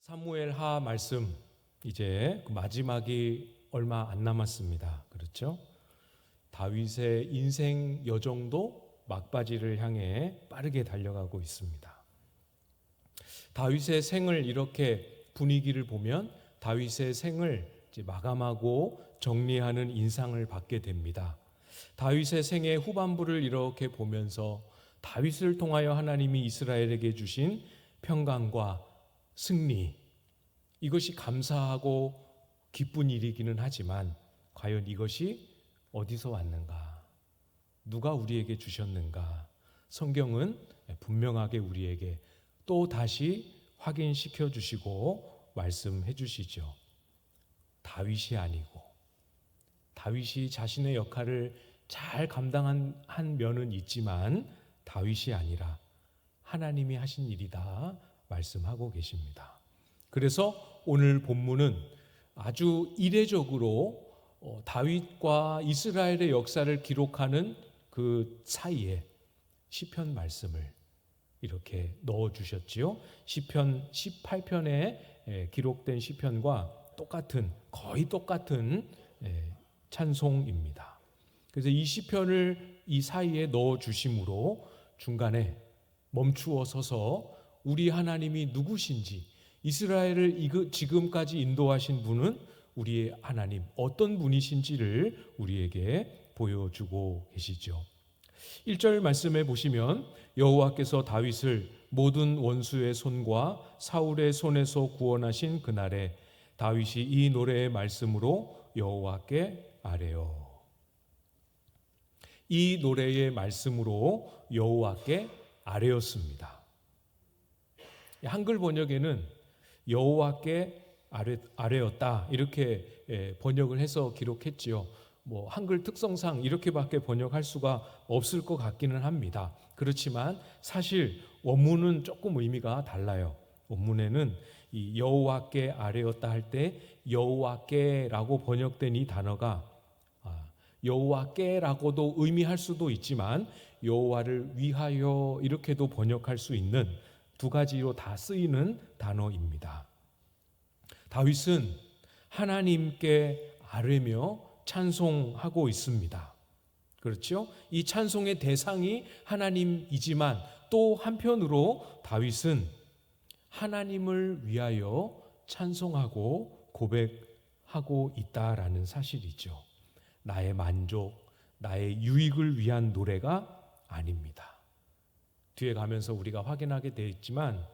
사무엘 하 말씀 이제 그 마지막이 얼마 안 남았습니다. 그렇죠? 다윗의 인생 여정도 막바지를 향해 빠르게 달려가고 있습니다. 다윗의 생을 이렇게 분위기를 보면 다윗의 생을 이제 마감하고 정리하는 인상을 받게 됩니다. 다윗의 생의 후반부를 이렇게 보면서 다윗을 통하여 하나님이 이스라엘에게 주신 평강과 승리, 이것이 감사하고 기쁜 일이기는 하지만 과연 이것이 어디서 왔는가? 누가 우리에게 주셨는가? 성경은 분명하게 우리에게 또 다시 확인시켜 주시고 말씀해 주시죠. 다윗이 아니고, 다윗이 자신의 역할을 잘 감당한 한 면은 있지만 다윗이 아니라 하나님이 하신 일이다 말씀하고 계십니다. 그래서 오늘 본문은 아주 이례적으로 다윗과 이스라엘의 역사를 기록하는 그 사이에 시편 말씀을 이렇게 넣어 주셨지요. 시편 18편에 기록된 시편과 거의 똑같은 찬송입니다. 그래서 이 시편을 이 사이에 넣어 주심으로 중간에 멈추어 서서 우리 하나님이 누구신지, 이스라엘을 지금까지 인도하신 분은 우리의 하나님 어떤 분이신지를 우리에게 보여주고 계시죠. 1절 말씀에 보시면 여호와께서 다윗을 모든 원수의 손과 사울의 손에서 구원하신 그날에 다윗이 이 노래의 말씀으로 여호와께 아뢰어. 이 노래의 말씀으로 여호와께 아뢰었습니다. 한글 번역에는 여호와께 아뢰었다 이렇게 번역을 해서 기록했지요. 한글 특성상 이렇게밖에 번역할 수가 없을 것 같기는 합니다. 그렇지만 사실 원문은 조금 의미가 달라요. 원문에는 이 여호와께 아뢰었다 할 때 여호와께라고 번역된 이 단어가 여호와께라고도 의미할 수도 있지만 여호와를 위하여 이렇게도 번역할 수 있는 두 가지로 다 쓰이는 단어입니다. 다윗은 하나님께 아뢰며 찬송하고 있습니다. 그렇죠? 이 찬송의 대상이 하나님이지만 또 한편으로 다윗은 하나님을 위하여 찬송하고 고백하고 있다라는 사실이죠. 나의 만족, 나의 유익을 위한 노래가 아닙니다. 뒤에 가면서 우리가 확인하게 되었지만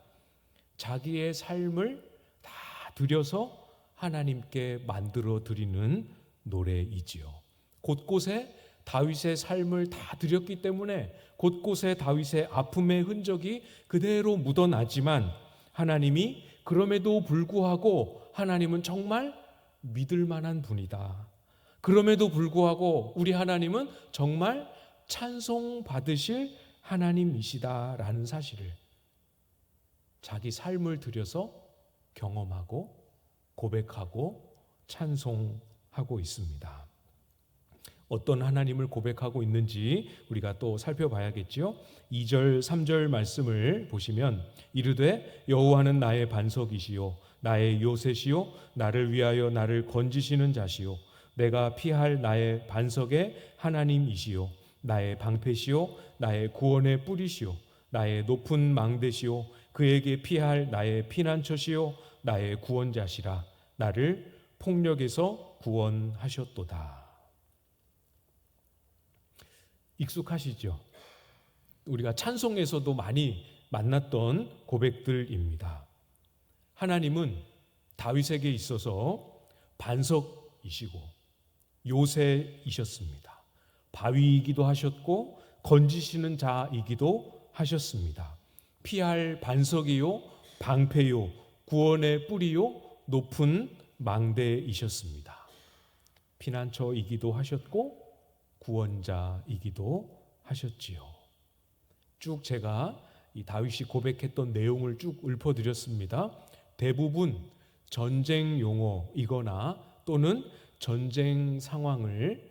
자기의 삶을 다 들여서 하나님께 만들어 드리는 노래이지요. 곳곳에 다윗의 삶을 다 드렸기 때문에 곳곳에 다윗의 아픔의 흔적이 그대로 묻어나지만 하나님이 그럼에도 불구하고 하나님은 정말 믿을 만한 분이다. 그럼에도 불구하고 우리 하나님은 정말 찬송 받으실 하나님이시다라는 사실을 자기 삶을 들여서 경험하고 고백하고 찬송하고 있습니다. 어떤 하나님을 고백하고 있는지 우리가 또 살펴봐야겠지요. 2절 3절 말씀을 보시면 이르되 여호와는 나의 반석이시요 나의 요새시요 나를 위하여 나를 건지시는 자시요 내가 피할 나의 반석의 하나님이시요 나의 방패시요 나의 구원의 뿌리시요 나의 높은 망대시요 그에게 피할 나의 피난처시요 나의 구원자시라 나를 폭력에서 구원하셨도다. 익숙하시죠? 우리가 찬송에서도 많이 만났던 고백들입니다. 하나님은 다윗에게 있어서 반석이시고 요새이셨습니다. 바위이기도 하셨고 건지시는 자이기도 하셨습니다. 피할 반석이요 방패요 구원의 뿌리요 높은 망대이셨습니다. 피난처이기도 하셨고 구원자이기도 하셨지요. 쭉 제가 이 다윗이 고백했던 내용을 쭉 읊어드렸습니다. 대부분 전쟁 용어이거나 또는 전쟁 상황을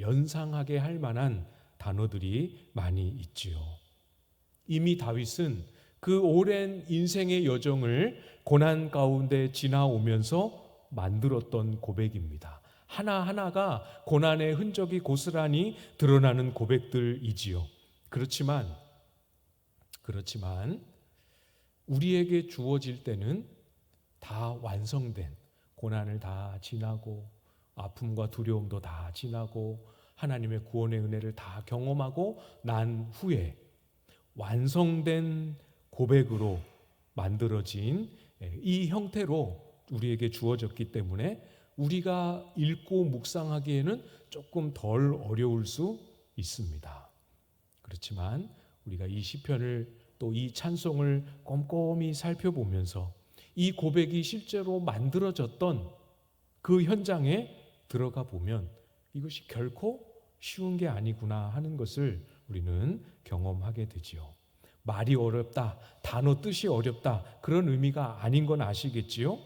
연상하게 할 만한 단어들이 많이 있지요. 이미 다윗은 그 오랜 인생의 여정을 고난 가운데 지나오면서 만들었던 고백입니다. 하나하나가 고난의 흔적이 고스란히 드러나는 고백들이지요. 그렇지만 우리에게 주어질 때는 다 완성된, 고난을 다 지나고 아픔과 두려움도 다 지나고 하나님의 구원의 은혜를 다 경험하고 난 후에 완성된 고백으로 만들어진 이 형태로 우리에게 주어졌기 때문에 우리가 읽고 묵상하기에는 조금 덜 어려울 수 있습니다. 그렇지만 우리가 이 시편을 또 이 찬송을 꼼꼼히 살펴보면서 이 고백이 실제로 만들어졌던 그 현장에 들어가 보면 이것이 결코 쉬운 게 아니구나 하는 것을 우리는 경험하게 되지요. 말이 어렵다, 단어 뜻이 어렵다, 그런 의미가 아닌 건 아시겠지요?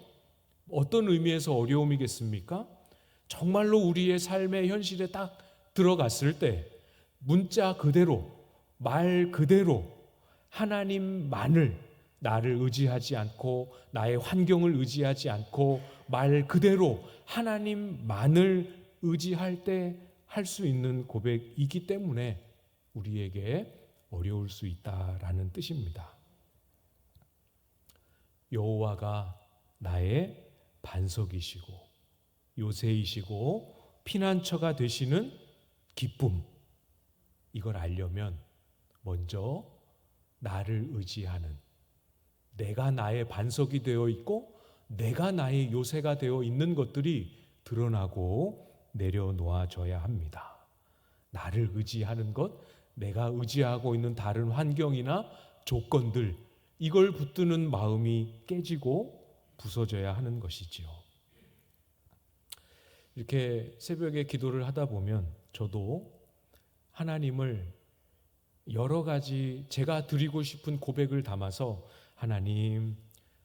어떤 의미에서 어려움이겠습니까? 정말로 우리의 삶의 현실에 딱 들어갔을 때 문자 그대로, 말 그대로 하나님만을, 나를 의지하지 않고 나의 환경을 의지하지 않고 말 그대로 하나님만을 의지할 때 할 수 있는 고백이기 때문에 우리에게 어려울 수 있다라는 뜻입니다. 여호와가 나의 반석이시고 요새이시고 피난처가 되시는 기쁨, 이걸 알려면 먼저 나를 의지하는, 내가 나의 반석이 되어 있고 내가 나의 요새가 되어 있는 것들이 드러나고 내려놓아져야 합니다. 나를 의지하는 것, 내가 의지하고 있는 다른 환경이나 조건들, 이걸 붙드는 마음이 깨지고 부서져야 하는 것이지요. 이렇게 새벽에 기도를 하다 보면 저도 하나님을 여러 가지 제가 드리고 싶은 고백을 담아서 하나님,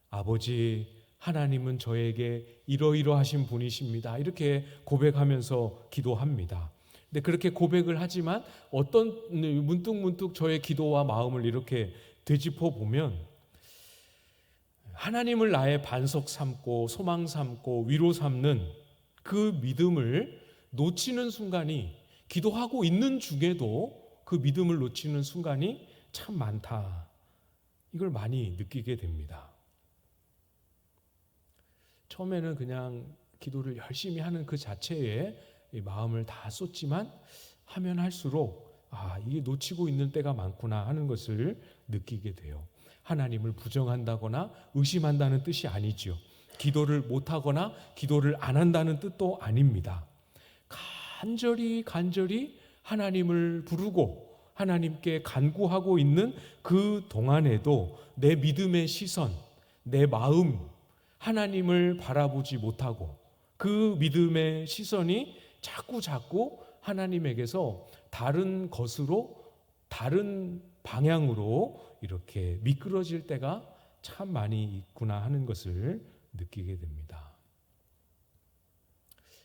아버지, 하나님은 저에게 이러이러하신 분이십니다, 이렇게 고백하면서 기도합니다. 근데 그렇게 고백을 하지만 어떤 문득문득 저의 기도와 마음을 이렇게 되짚어 보면 하나님을 나의 반석 삼고 소망 삼고 위로 삼는 그 믿음을 놓치는 순간이, 기도하고 있는 중에도 그 믿음을 놓치는 순간이 참 많다, 이걸 많이 느끼게 됩니다. 처음에는 그냥 기도를 열심히 하는 그 자체에 마음을 다 쏟지만 하면 할수록 이게 놓치고 있는 때가 많구나 하는 것을 느끼게 돼요. 하나님을 부정한다거나 의심한다는 뜻이 아니죠. 기도를 못하거나 기도를 안 한다는 뜻도 아닙니다. 간절히 하나님을 부르고 하나님께 간구하고 있는 그 동안에도 내 믿음의 시선, 내 마음, 하나님을 바라보지 못하고 그 믿음의 시선이 자꾸 하나님에게서 다른 것으로, 다른 방향으로 이렇게 미끄러질 때가 참 많이 있구나 하는 것을 느끼게 됩니다.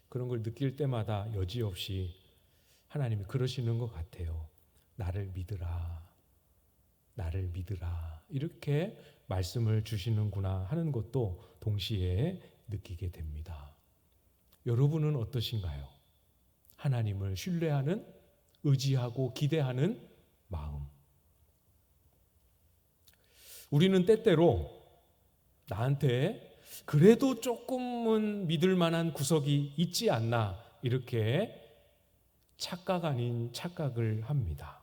그런 걸 느낄 때마다 여지없이 하나님이 그러시는 것 같아요. 나를 믿으라, 나를 믿으라, 이렇게 말씀을 주시는구나 하는 것도 동시에 느끼게 됩니다. 여러분은 어떠신가요? 하나님을 신뢰하는, 의지하고 기대하는 마음. 우리는 때때로 나한테 그래도 조금은 믿을 만한 구석이 있지 않나, 이렇게 착각 아닌 착각을 합니다.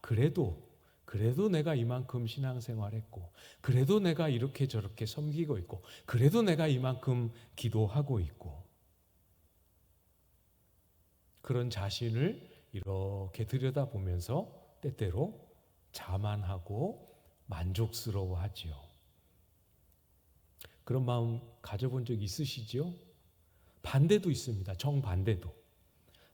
그래도 내가 이만큼 신앙생활했고, 그래도 내가 이렇게 저렇게 섬기고 있고, 그래도 내가 이만큼 기도하고 있고, 그런 자신을 이렇게 들여다보면서 때때로 자만하고 만족스러워하지요. 그런 마음 가져본 적 있으시죠? 반대도 있습니다. 정반대도.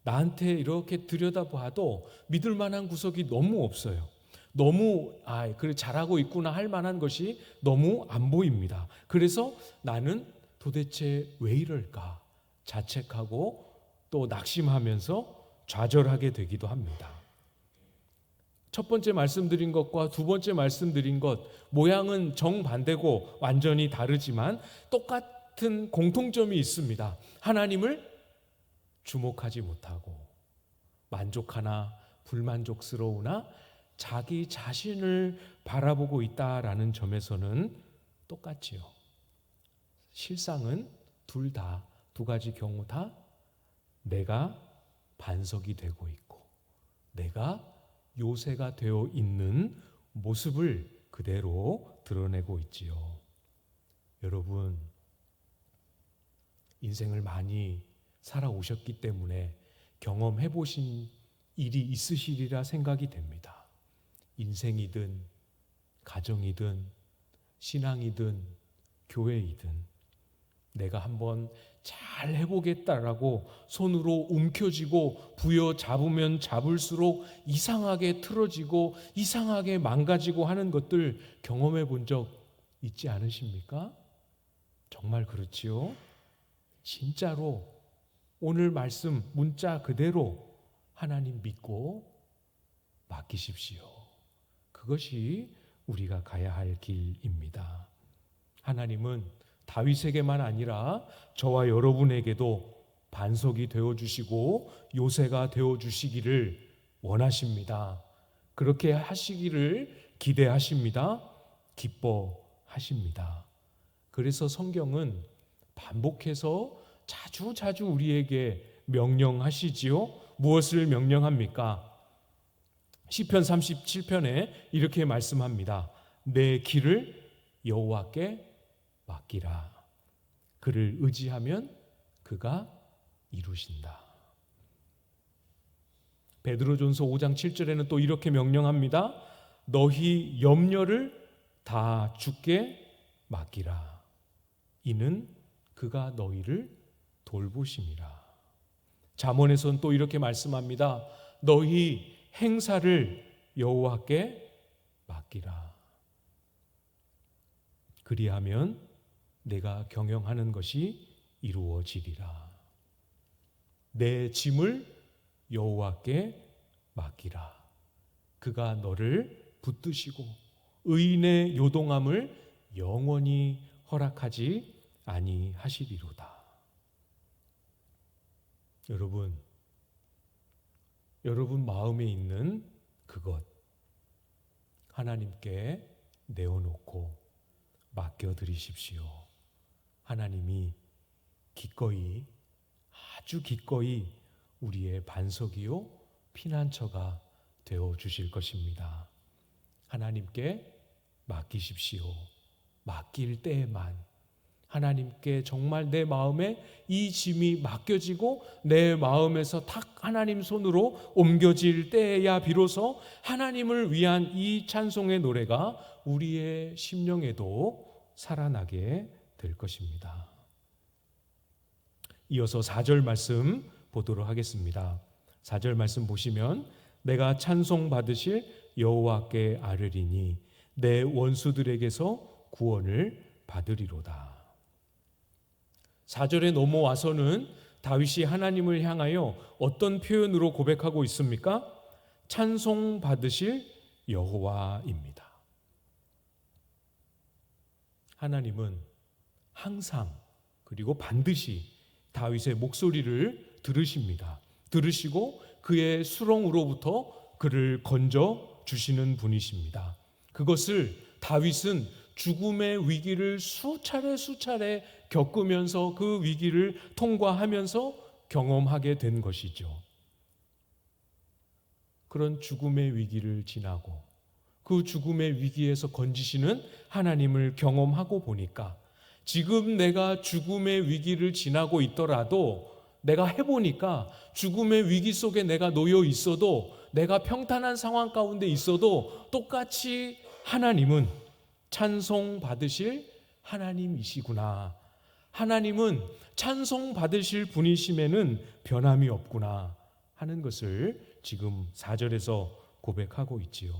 나한테 이렇게 들여다봐도 믿을 만한 구석이 너무 없어요. 너무 그래 잘하고 있구나 할 만한 것이 너무 안 보입니다. 그래서 나는 도대체 왜 이럴까 자책하고 또 낙심하면서 좌절하게 되기도 합니다. 첫 번째 말씀드린 것과 두 번째 말씀드린 것 모양은 정반대고 완전히 다르지만 똑같은 공통점이 있습니다. 하나님을 주목하지 못하고 만족하나 불만족스러우나 자기 자신을 바라보고 있다라는 점에서는 똑같지요. 실상은 두 가지 경우 다 내가 반석이 되고 있고 내가 요새가 되어 있는 모습을 그대로 드러내고 있지요. 여러분, 인생을 많이 살아오셨기 때문에 경험해 보신 일이 있으시리라 생각이 됩니다. 인생이든 가정이든 신앙이든 교회이든 내가 한번 잘 해보겠다라고 손으로 움켜쥐고 부여잡으면 잡을수록 이상하게 틀어지고 이상하게 망가지고 하는 것들 경험해 본 적 있지 않으십니까? 정말 그렇지요? 진짜로 오늘 말씀 문자 그대로 하나님 믿고 맡기십시오. 그것이 우리가 가야 할 길입니다. 하나님은 다윗에게만 아니라 저와 여러분에게도 반석이 되어주시고 요새가 되어주시기를 원하십니다. 그렇게 하시기를 기대하십니다. 기뻐하십니다. 그래서 성경은 반복해서 자주 우리에게 명령하시지요. 무엇을 명령합니까? 시편 37편에 이렇게 말씀합니다. 내 길을 여호와께 맡기라. 그를 의지하면 그가 이루신다. 베드로전서 5장 7절에는 또 이렇게 명령합니다. 너희 염려를 다 주께 맡기라. 이는 그가 너희를 돌보심이라. 잠언에서는 또 이렇게 말씀합니다. 너희 행사를 여호와께 맡기라. 그리하면 내가 경영하는 것이 이루어지리라. 내 짐을 여호와께 맡기라. 그가 너를 붙드시고 의인의 요동함을 영원히 허락하지 아니하시리로다. 여러분 마음에 있는 그것 하나님께 내어놓고 맡겨드리십시오. 하나님이 기꺼이 아주 기꺼이 우리의 반석이요 피난처가 되어주실 것입니다. 하나님께 맡기십시오. 맡길 때에만 하나님께 정말 내 마음에 이 짐이 맡겨지고 내 마음에서 탁 하나님 손으로 옮겨질 때에야 비로소 하나님을 위한 이 찬송의 노래가 우리의 심령에도 살아나게 될 것입니다. 이어서 4절 말씀 보도록 하겠습니다. 4절 말씀 보시면 내가 찬송 받으실 여호와께 아뢰리니 내 원수들에게서 구원을 받으리로다. 4절에 넘어와서는 다윗이 하나님을 향하여 어떤 표현으로 고백하고 있습니까? 찬송 받으실 여호와입니다. 하나님은 항상 그리고 반드시 다윗의 목소리를 들으십니다. 들으시고 그의 수렁으로부터 그를 건져 주시는 분이십니다. 그것을 다윗은 죽음의 위기를 수차례 겪으면서 그 위기를 통과하면서 경험하게 된 것이죠. 그런 죽음의 위기를 지나고 그 죽음의 위기에서 건지시는 하나님을 경험하고 보니까 지금 내가 죽음의 위기를 지나고 있더라도 내가 해보니까 죽음의 위기 속에 내가 놓여 있어도 내가 평탄한 상황 가운데 있어도 똑같이 하나님은 찬송 받으실 하나님이시구나. 하나님은 찬송 받으실 분이심에는 변함이 없구나 하는 것을 지금 4절에서 고백하고 있지요.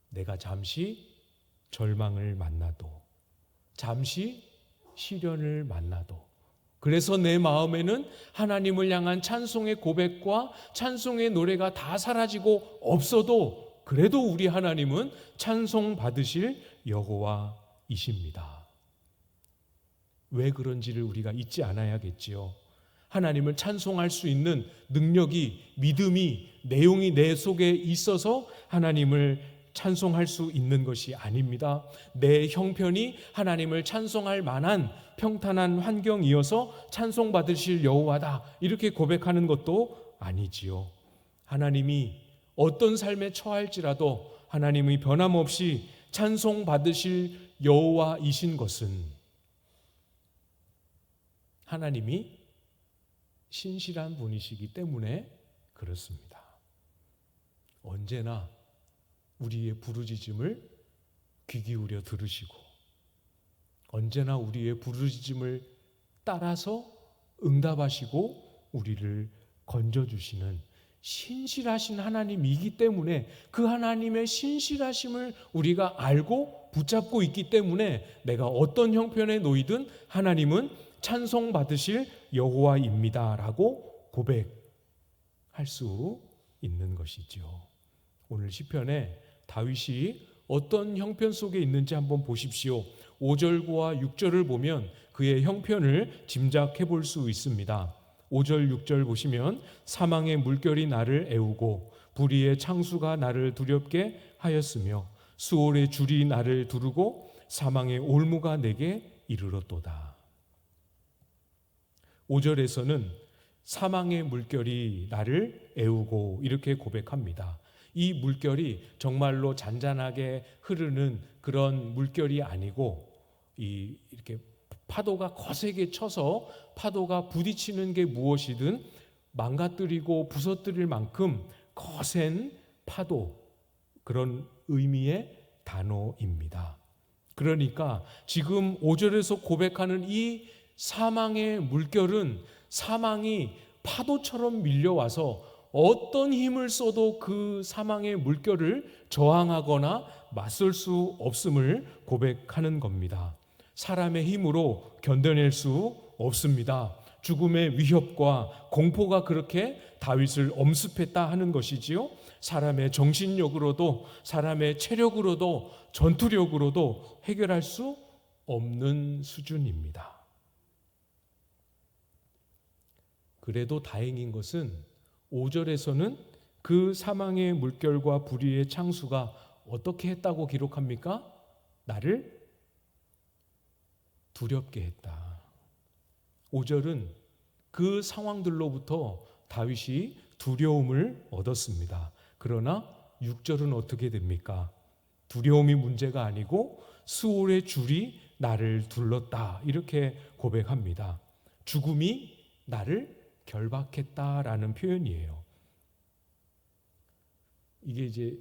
내가 잠시 절망을 만나도 잠시 시련을 만나도 그래서 내 마음에는 하나님을 향한 찬송의 고백과 찬송의 노래가 다 사라지고 없어도 그래도 우리 하나님은 찬송 받으실 여호와이십니다. 왜 그런지를 우리가 잊지 않아야겠지요. 하나님을 찬송할 수 있는 능력이, 믿음이, 내용이 내 속에 있어서 하나님을 찬송할 수 있는 것이 아닙니다. 내 형편이 하나님을 찬송할 만한 평탄한 환경이어서 찬송받으실 여호와다 이렇게 고백하는 것도 아니지요. 하나님이 어떤 삶에 처할지라도 하나님이 변함없이 찬송받으실 여호와이신 것은 하나님이 신실한 분이시기 때문에 그렇습니다. 언제나 우리의 부르짖음을 귀 기울여 들으시고 언제나 우리의 부르짖음을 따라서 응답하시고 우리를 건져주시는 신실하신 하나님이기 때문에 그 하나님의 신실하심을 우리가 알고 붙잡고 있기 때문에 내가 어떤 형편에 놓이든 하나님은 찬송받으실 여호와입니다라고 고백할 수 있는 것이죠. 오늘 시편에 다윗이 어떤 형편 속에 있는지 한번 보십시오. 5절과 6절을 보면 그의 형편을 짐작해 볼 수 있습니다. 5절 6절 보시면 사망의 물결이 나를 애우고 불의의 창수가 나를 두렵게 하였으며 수월의 줄이 나를 두르고 사망의 올무가 내게 이르렀도다. 5절에서는 사망의 물결이 나를 애우고 이렇게 고백합니다. 이 물결이 정말로 잔잔하게 흐르는 그런 물결이 아니고 이렇게 파도가 거세게 쳐서 파도가 부딪히는 게 무엇이든 망가뜨리고 부서뜨릴 만큼 거센 파도, 그런 의미의 단어입니다. 그러니까 지금 5절에서 고백하는 이 사망의 물결은 사망이 파도처럼 밀려와서 어떤 힘을 써도 그 사망의 물결을 저항하거나 맞설 수 없음을 고백하는 겁니다. 사람의 힘으로 견뎌낼 수 없습니다. 죽음의 위협과 공포가 그렇게 다윗을 엄습했다 하는 것이지요. 사람의 정신력으로도 사람의 체력으로도 전투력으로도 해결할 수 없는 수준입니다. 그래도 다행인 것은 5절에서는 그 사망의 물결과 불의의 창수가 어떻게 했다고 기록합니까? 나를 두렵게 했다. 5절은 그 상황들로부터 다윗이 두려움을 얻었습니다. 그러나 6절은 어떻게 됩니까? 두려움이 문제가 아니고 수월의 줄이 나를 둘렀다. 이렇게 고백합니다. 죽음이 나를 결박했다라는 표현이에요. 이게 이제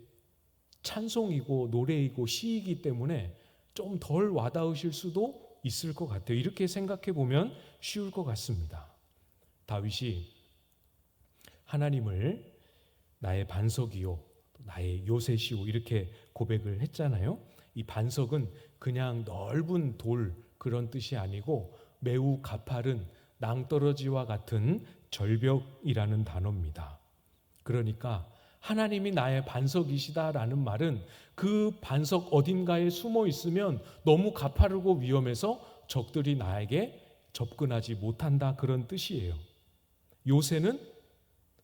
찬송이고 노래이고 시이기 때문에 좀 덜 와닿으실 수도 있을 것 같아요. 이렇게 생각해 보면 쉬울 것 같습니다. 다윗이 하나님을 나의 반석이요 나의 요새시오 이렇게 고백을 했잖아요. 이 반석은 그냥 넓은 돌 그런 뜻이 아니고 매우 가파른 낭떠러지와 같은 절벽이라는 단어입니다. 그러니까 하나님이 나의 반석이시다라는 말은 그 반석 어딘가에 숨어 있으면 너무 가파르고 위험해서 적들이 나에게 접근하지 못한다 그런 뜻이에요. 요새는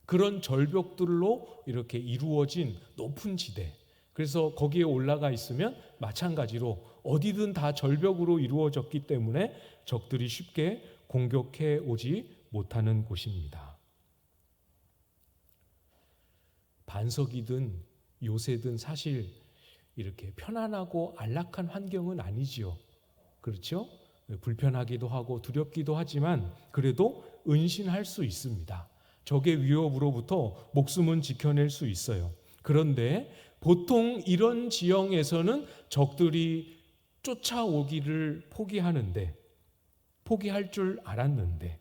그런 절벽들로 이렇게 이루어진 높은 지대, 그래서 거기에 올라가 있으면 마찬가지로 어디든 다 절벽으로 이루어졌기 때문에 적들이 쉽게 공격해 오지 못하는 곳입니다. 반석이든 요새든 사실 이렇게 편안하고 안락한 환경은 아니지요. 그렇죠? 불편하기도 하고 두렵기도 하지만 그래도 은신할 수 있습니다. 적의 위협으로부터 목숨은 지켜낼 수 있어요. 그런데 보통 이런 지형에서는 적들이 쫓아오기를 포기할 줄 알았는데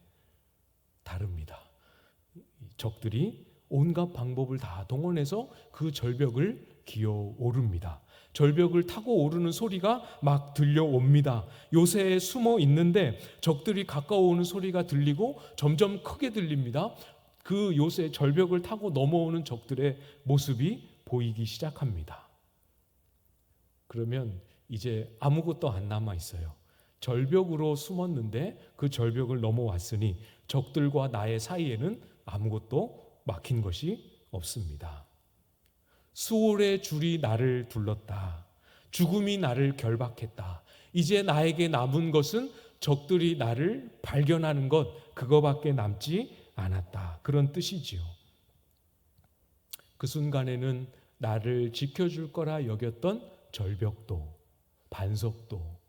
다릅니다. 적들이 온갖 방법을 다 동원해서 그 절벽을 기어 오릅니다. 절벽을 타고 오르는 소리가 막 들려옵니다. 요새에 숨어 있는데 적들이 가까워오는 소리가 들리고 점점 크게 들립니다. 그 요새 절벽을 타고 넘어오는 적들의 모습이 보이기 시작합니다. 그러면 이제 아무것도 안 남아 있어요. 절벽으로 숨었는데 그 절벽을 넘어왔으니 적들과 나의 사이에는 아무것도 막힌 것이 없습니다. 수월의 줄이 나를 둘렀다. 죽음이 나를 결박했다. 이제 나에게 남은 것은 적들이 나를 발견하는 것, 그거밖에 남지 않았다. 그런 뜻이지요. 그 순간에는 나를 지켜줄 거라 여겼던 절벽도, 반석도,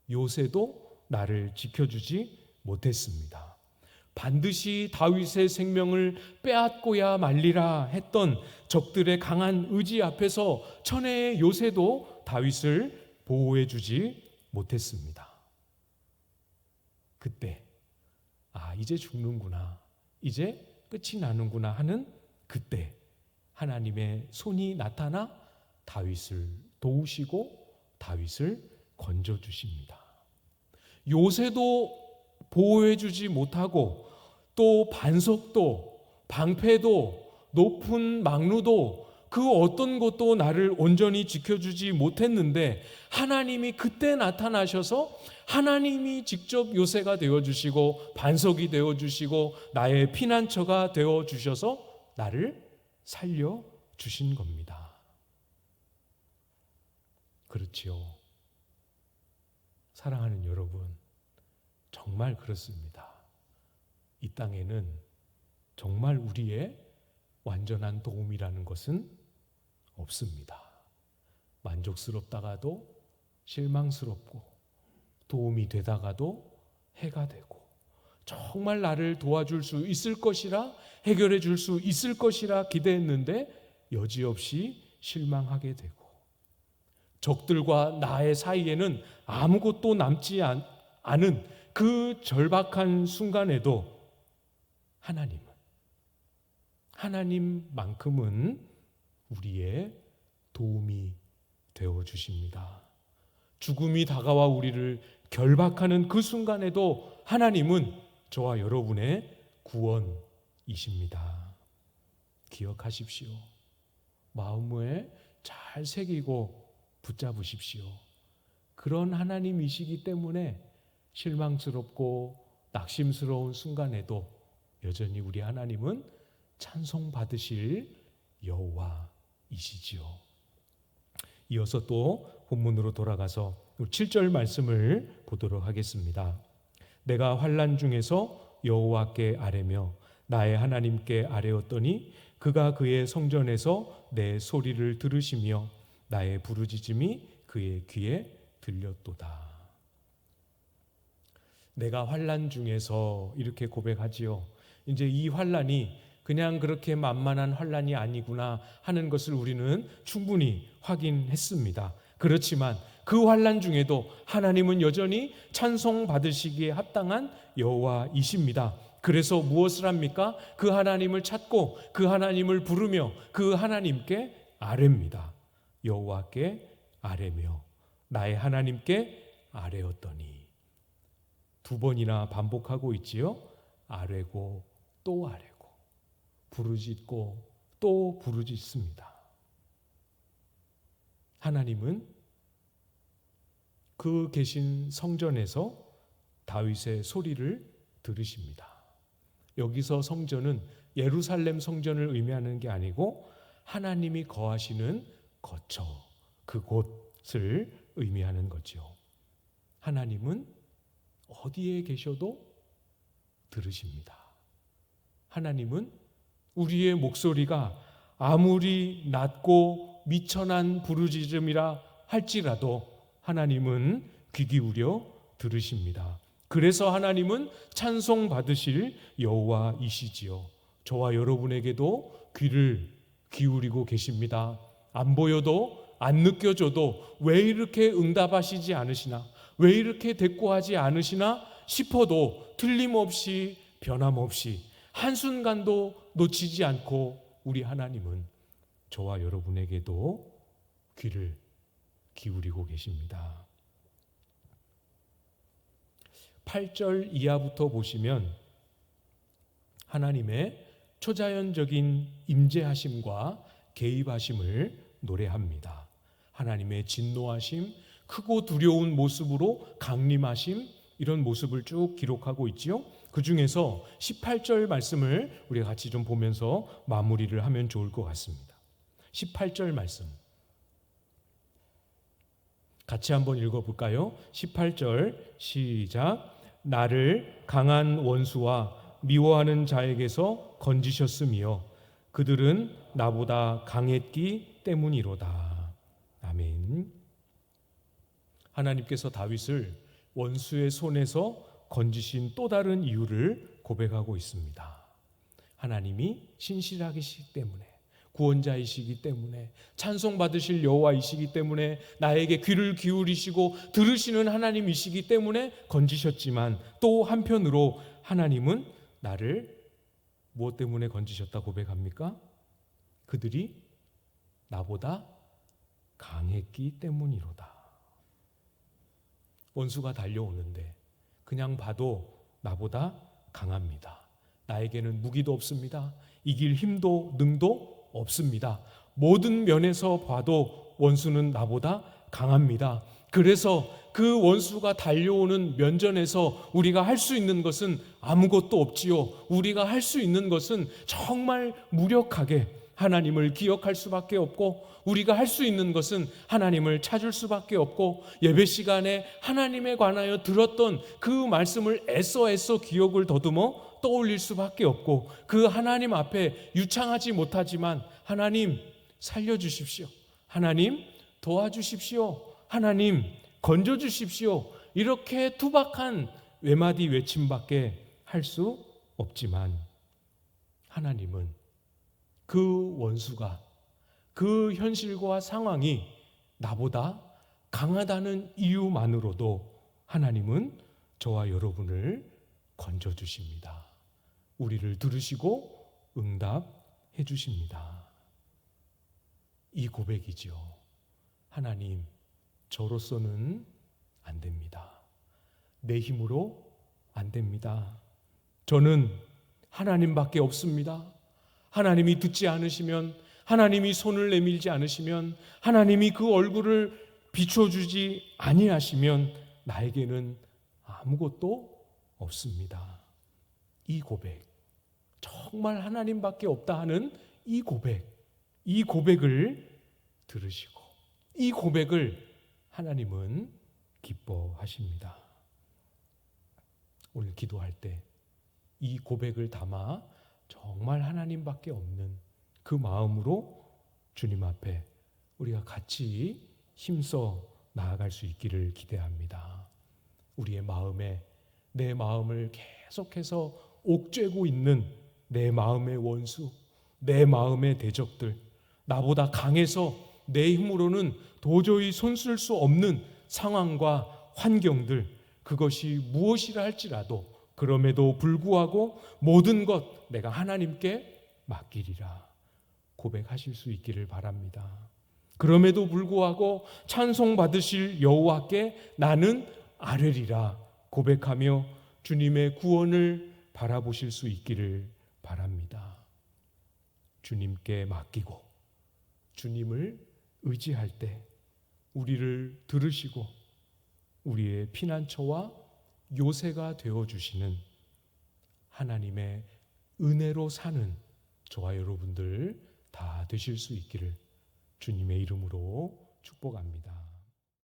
요새도 나를 지켜주지 못했습니다. 반드시 다윗의 생명을 빼앗고야 말리라 했던 적들의 강한 의지 앞에서 천혜의 요새도 다윗을 보호해 주지 못했습니다. 그때 이제 죽는구나, 이제 끝이 나는구나 하는 그때 하나님의 손이 나타나 다윗을 도우시고 다윗을 건져주십니다. 요새도 보호해 주지 못하고 또 반석도 방패도 높은 망루도 그 어떤 것도 나를 온전히 지켜주지 못했는데 하나님이 그때 나타나셔서 하나님이 직접 요새가 되어주시고 반석이 되어주시고 나의 피난처가 되어주셔서 나를 살려주신 겁니다. 그렇지요. 사랑하는 여러분, 정말 그렇습니다. 이 땅에는 정말 우리의 완전한 도움이라는 것은 없습니다. 만족스럽다가도 실망스럽고 도움이 되다가도 해가 되고 정말 나를 도와줄 수 있을 것이라 해결해 줄 수 있을 것이라 기대했는데 여지없이 실망하게 되고 적들과 나의 사이에는 아무것도 남지 않은 그 절박한 순간에도 하나님만큼은 우리의 도움이 되어 주십니다. 죽음이 다가와 우리를 결박하는 그 순간에도 하나님은 저와 여러분의 구원이십니다. 기억하십시오. 마음에 잘 새기고 붙잡으십시오. 그런 하나님이시기 때문에 실망스럽고 낙심스러운 순간에도 여전히 우리 하나님은 찬송받으실 여호와이시지요. 이어서 또 본문으로 돌아가서 7절 말씀을 보도록 하겠습니다. 내가 환난 중에서 여호와께 아뢰며 나의 하나님께 아뢰었더니 그가 그의 성전에서 내 소리를 들으시며 나의 부르짖음이 그의 귀에 들렸도다. 내가 환난 중에서 이렇게 고백하지요. 이제 이 환난이 그냥 그렇게 만만한 환난이 아니구나 하는 것을 우리는 충분히 확인했습니다. 그렇지만 그 환난 중에도 하나님은 여전히 찬송 받으시기에 합당한 여호와이십니다. 그래서 무엇을 합니까? 그 하나님을 찾고 그 하나님을 부르며 그 하나님께 아뢰입니다. 여호와께 아뢰며 나의 하나님께 아뢰었더니 두 번이나 반복하고 있지요. 아뢰고 또 아뢰고 부르짖고 또 부르짖습니다. 하나님은 그 계신 성전에서 다윗의 소리를 들으십니다. 여기서 성전은 예루살렘 성전을 의미하는 게 아니고 하나님이 거하시는 거처, 그곳을 의미하는 거죠. 하나님은 어디에 계셔도 들으십니다. 하나님은 우리의 목소리가 아무리 낮고 미천한 부르짖음이라 할지라도 하나님은 귀 기울여 들으십니다. 그래서 하나님은 찬송 받으실 여호와이시지요. 저와 여러분에게도 귀를 기울이고 계십니다. 안 보여도 안 느껴져도 왜 이렇게 응답하시지 않으시나, 왜 이렇게 대꾸하지 않으시나 싶어도 틀림없이 변함없이 한순간도 놓치지 않고 우리 하나님은 저와 여러분에게도 귀를 기울이고 계십니다. 8절 이하부터 보시면 하나님의 초자연적인 임재하심과 개입하심을 노래합니다. 하나님의 진노하심, 크고 두려운 모습으로 강림하심, 이런 모습을 쭉 기록하고 있지요. 그 중에서 18절 말씀을 우리가 같이 좀 보면서 마무리를 하면 좋을 것 같습니다. 18절 말씀 같이 한번 읽어볼까요? 18절 시작. 나를 강한 원수와 미워하는 자에게서 건지셨으며 그들은 나보다 강했기 때문이로다. 아멘. 하나님께서 다윗을 원수의 손에서 건지신 또 다른 이유를 고백하고 있습니다. 하나님이 신실하시기 때문에, 구원자이시기 때문에, 찬송받으실 여호와이시기 때문에, 나에게 귀를 기울이시고 들으시는 하나님이시기 때문에 건지셨지만, 또 한편으로 하나님은 나를 무엇 때문에 건지셨다 고백합니까? 그들이 나보다 강했기 때문이로다. 원수가 달려오는데 그냥 봐도 나보다 강합니다. 나에게는 무기도 없습니다. 이길 힘도 능도 없습니다. 모든 면에서 봐도 원수는 나보다 강합니다. 그래서 그 원수가 달려오는 면전에서 우리가 할 수 있는 것은 아무것도 없지요. 우리가 할 수 있는 것은 정말 무력하게 하나님을 기억할 수밖에 없고, 우리가 할 수 있는 것은 하나님을 찾을 수밖에 없고, 예배 시간에 하나님에 관하여 들었던 그 말씀을 애써 기억을 더듬어 떠올릴 수밖에 없고, 그 하나님 앞에 유창하지 못하지만 하나님 살려주십시오, 하나님 도와주십시오, 하나님 건져주십시오, 이렇게 투박한 외마디 외침밖에 할 수 없지만, 하나님은 그 원수가, 그 현실과 상황이 나보다 강하다는 이유만으로도 하나님은 저와 여러분을 건져주십니다. 우리를 들으시고 응답해 주십니다. 이 고백이죠. 하나님, 저로서는 안 됩니다. 내 힘으로 안 됩니다. 저는 하나님밖에 없습니다. 하나님이 듣지 않으시면, 하나님이 손을 내밀지 않으시면, 하나님이 그 얼굴을 비춰주지 아니하시면 나에게는 아무것도 없습니다. 이 고백, 정말 하나님밖에 없다 하는 이 고백을 들으시고, 이 고백을 하나님은 기뻐하십니다. 오늘 기도할 때 이 고백을 담아 정말 하나님밖에 없는 그 마음으로 주님 앞에 우리가 같이 힘써 나아갈 수 있기를 기대합니다. 우리의 마음에, 내 마음을 계속해서 옥죄고 있는 내 마음의 원수, 내 마음의 대적들, 나보다 강해서 내 힘으로는 도저히 손쓸 수 없는 상황과 환경들, 그것이 무엇이라 할지라도 그럼에도 불구하고 모든 것 내가 하나님께 맡기리라 고백하실 수 있기를 바랍니다. 그럼에도 불구하고 찬송 받으실 여호와께 나는 아뢰리라 고백하며 주님의 구원을 바라보실 수 있기를 바랍니다. 주님께 맡기고 주님을 의지할 때 우리를 들으시고 우리의 피난처와 요새가 되어주시는 하나님의 은혜로 사는 저와 여러분들 다 되실 수 있기를 주님의 이름으로 축복합니다.